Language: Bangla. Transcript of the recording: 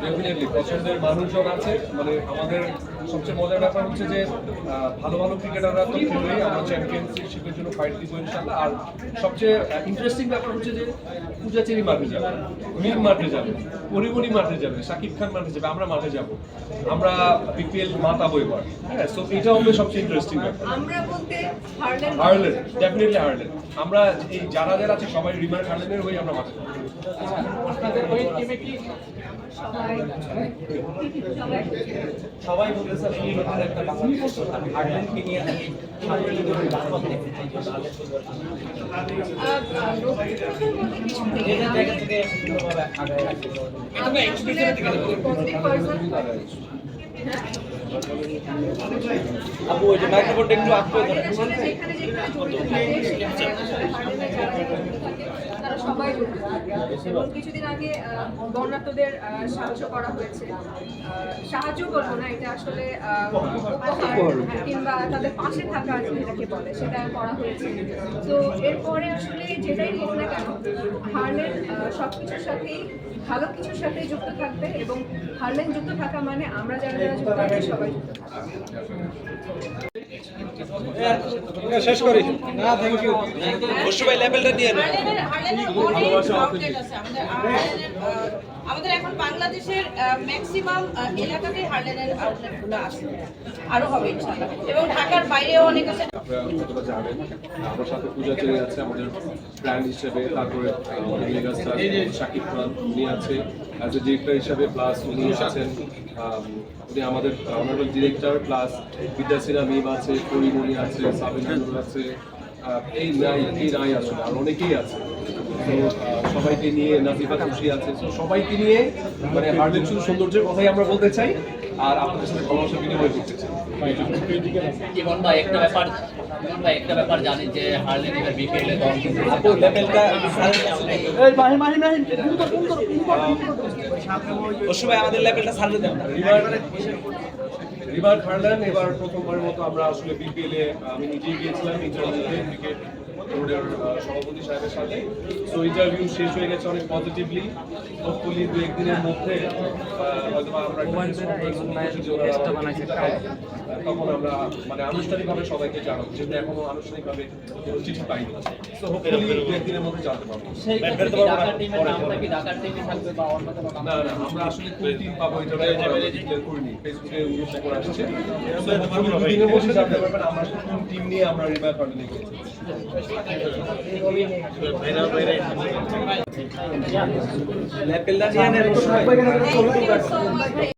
ডেফিনেটলি পছন্দের মানুষজন আছে। মানে আমাদের সবচেয়ে মজার ব্যাপার হচ্ছে যে ভালো ভালো ক্রিকেটাররা তো খেলবেই, আমরা চ্যাম্পিয়নশিপের জন্য ফাইট দিব ইনশাল্লাহ। আর সবচেয়ে ইন্টারেস্টিং ব্যাপার হচ্ছে যে পূজাচেরি মাঠে যাবে, মিম মাঠে যাবে, পরিমণি মাঠে যাবে, শাকিব খান মাঠে যাবে, আমরা মাঠে যাব, আমরা বিপিএল মাতাবো এবার। হ্যাঁ, সো এটা হবে সবচেয়ে ইন্টারেস্টিং ব্যাপার। আমরা বলতে হারলেন, ডেফিনেটলি হারলেন। আমরা এই যারা যারা আছে সবাই রিমার হারলেনের হয়ে আমরা মাঠে যাবো। সবাই বলতেছে এই নতুন একটা বাংলাদেশ হারল্যান্ডকে নিয়ে আমি জায়গা থেকে আপু ওই যে মাইক্রোফোনটা একটু আটকে ধরে তারা সবাই এবং কিছুদিন আগে বন্যার্তদের সাহায্য করা হয়েছে। সাহায্য বলবো না, এটা আসলে উপহার কিংবা তাদের পাশে থাকা যেটাকে বলে সেটা করা হয়েছে। তো এরপরে আসলে যেটাই হোক না কেন, হারলেন সবকিছুর সাথেই ভালো কিছুর সাথে যুক্ত থাকবে এবং হারলেন যুক্ত থাকা মানে আমরা যারা যারা যুক্ত আছি সবাই যুক্ত থাকবে। শেষ করি না, থ্যাংক ইউ। অবশ্য ভাই লেভেলটা দিয়ে আমাদের এখন বাংলাদেশের ম্যাক্সিমাম এলাকাতে হারলেনের আউটলেটগুলো আছে, আরো হবে ইনশাআল্লাহ, এবং ঢাকার বাইরেও অনেক আছে। আপনারা যতটা জানেন আমার সাথে পূজাচেরি আছে আমাদের ব্র্যান্ড হিসেবে, তারপরে মেগাস্টার শাকিব খান উনি আছে অ্যাজ এ ডিরেক্টর হিসেবে, প্লাস উনি আছেন উনি আমাদের অনারেবল ডিরেক্টর, প্লাস বিদ্যাসিনা মিম আছে, পরিমণি আছে, সাবিনা নূর আছে, এই নাই আসলে আর অনেকেই আছে। তো সবাইকে নিয়ে নাজিফা খুশি আছে, তো সবাইকে নিয়ে মানে হারলেন শুধু সৌন্দর্যের কথাই আমরা বলতে চাই আর আপনাদের সাথে ভালোবাসা বিনিময় করতে চাই। জীবন ভাই একটা ব্যাপার জানি যে হারলেন এবার বিপিএল এ দল কিন্তু আপু লেভেলটা অবশ্য ভাই আমাদের লেভেলটা ছাড়লে দেন না। রিভার হারলেন এবার প্রথমবারের মতো আমরা আসলে বিপিএল এ আমি নিজেই গিয়েছিলাম ইন্টারভিউতে ক্রিকেট বোর্ডের সভাপতি সাহেবের সাথে। সো ইন্টারভিউ শেষ হয়ে গেছে অনেক পজিটিভলি। হোপফুলি দু একদিনের মধ্যে হয়তো আমরা তখন আমরা মানে আনুষ্ঠানিকভাবে সবাইকে জানাবো, যেহেতু এখনো আনুষ্ঠানিকভাবে কোনো চিঠি পাইনি। সো হোপফুলি দু একদিনের মধ্যে জানতে পারবো। না আমরা আসলে কোন টিম পাবো এটা ডিক্লেয়ার করিনি, ফেসবুকে উল্লেখ করে আসছে। সো হোপফুলি দুদিনের মধ্যে জানতে পারবেন আমরা কোন টিম নিয়ে আমরা রিভার হারলেনে গিয়েছি। লেভেলটা নিয়ে